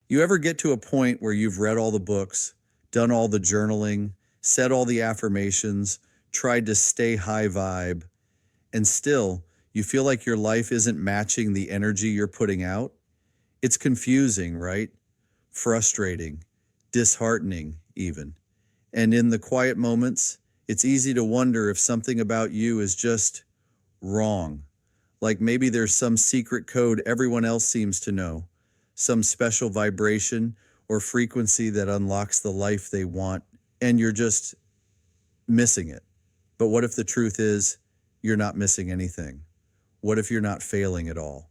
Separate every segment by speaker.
Speaker 1: You ever get to a point where you've read all the books, done all the journaling, said all the affirmations, tried to stay high vibe, and still you feel like your life isn't matching the energy you're putting out? It's confusing, right? Frustrating, disheartening, even. And in the quiet moments, it's easy to wonder if something about you is just wrong. Like maybe there's some secret code everyone else seems to know, some special vibration or frequency that unlocks the life they want, and you're just missing it. But what if the truth is you're not missing anything? What if you're not failing at all?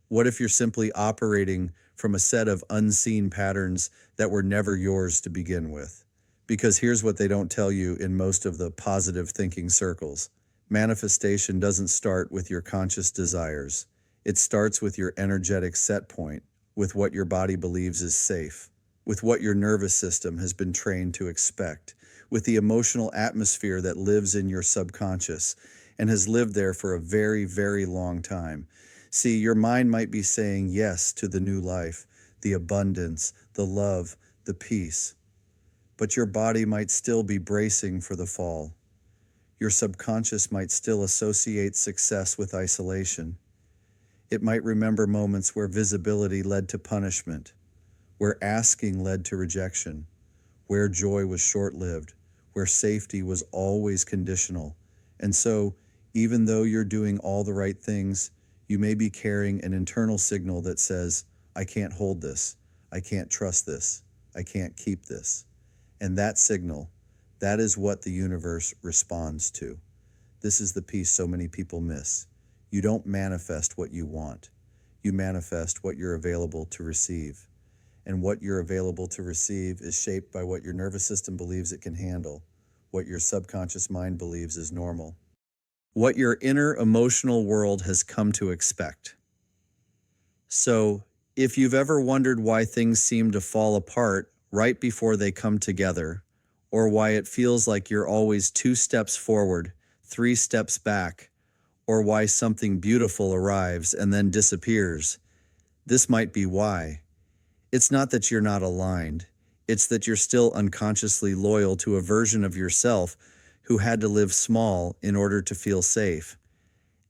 Speaker 1: What if you're simply operating from a set of unseen patterns that were never yours to begin with? Because here's what they don't tell you in most of the positive thinking circles. Manifestation doesn't start with your conscious desires. It starts with your energetic set point, with what your body believes is safe, with what your nervous system has been trained to expect, with the emotional atmosphere that lives in your subconscious and has lived there for a very, very long time. See, your mind might be saying yes to the new life, the abundance, the love, the peace, but your body might still be bracing for the fall. Your subconscious might still associate success with isolation. It might remember moments where visibility led to punishment, where asking led to rejection, where joy was short-lived, where safety was always conditional. And so, even though you're doing all the right things, you may be carrying an internal signal that says, I can't hold this, I can't trust this, I can't keep this. And that signal, that is what the universe responds to. This is the piece so many people miss. You don't manifest what you want. You manifest what you're available to receive. And what you're available to receive is shaped by what your nervous system believes it can handle, what your subconscious mind believes is normal, what your inner emotional world has come to expect. So, if you've ever wondered why things seem to fall apart right before they come together, or why it feels like you're always 2 steps forward, 3 steps back, or why something beautiful arrives and then disappears, this might be why. It's not that you're not aligned. It's that you're still unconsciously loyal to a version of yourself who had to live small in order to feel safe.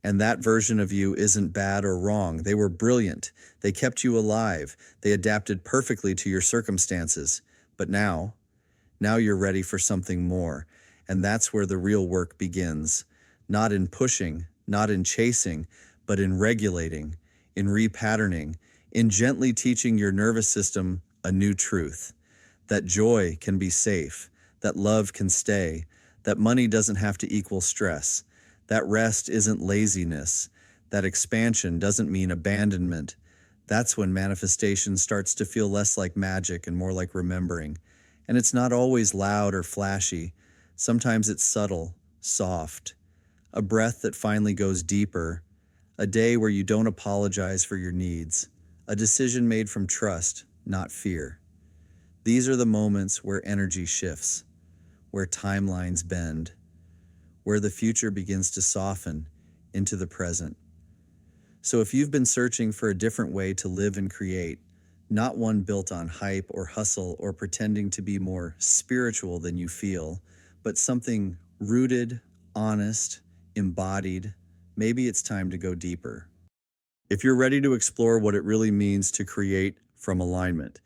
Speaker 1: And that version of you isn't bad or wrong. They were brilliant. They kept you alive. They adapted perfectly to your circumstances. But now you're ready for something more. And that's where the real work begins. Not in pushing, not in chasing, but in regulating, in repatterning, in gently teaching your nervous system a new truth. That joy can be safe, that love can stay, that money doesn't have to equal stress, that rest isn't laziness, that expansion doesn't mean abandonment. That's when manifestation starts to feel less like magic and more like remembering. And it's not always loud or flashy. Sometimes it's subtle, soft, a breath that finally goes deeper, a day where you don't apologize for your needs, a decision made from trust, not fear. These are the moments where energy shifts, where timelines bend, where the future begins to soften into the present. So if you've been searching for a different way to live and create, not one built on hype or hustle or pretending to be more spiritual than you feel, but something rooted, honest, embodied, maybe it's time to go deeper. If you're ready to explore what it really means to create from alignment,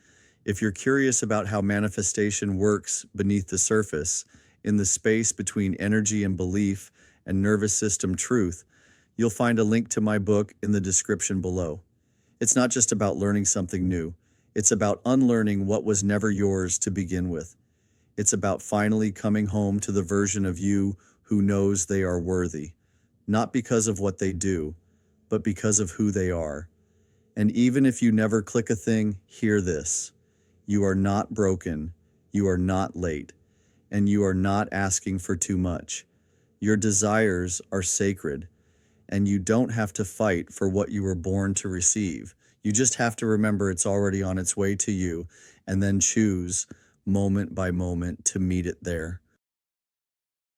Speaker 1: if you're curious about how manifestation works beneath the surface, in the space between energy and belief and nervous system truth, you'll find a link to my book in the description below. It's not just about learning something new. It's about unlearning what was never yours to begin with. It's about finally coming home to the version of you who knows they are worthy, not because of what they do, but because of who they are. And even if you never click a thing, hear this. You are not broken, you are not late, and you are not asking for too much. Your desires are sacred, and you don't have to fight for what you were born to receive. You just have to remember it's already on its way to you, and then choose moment by moment to meet it there.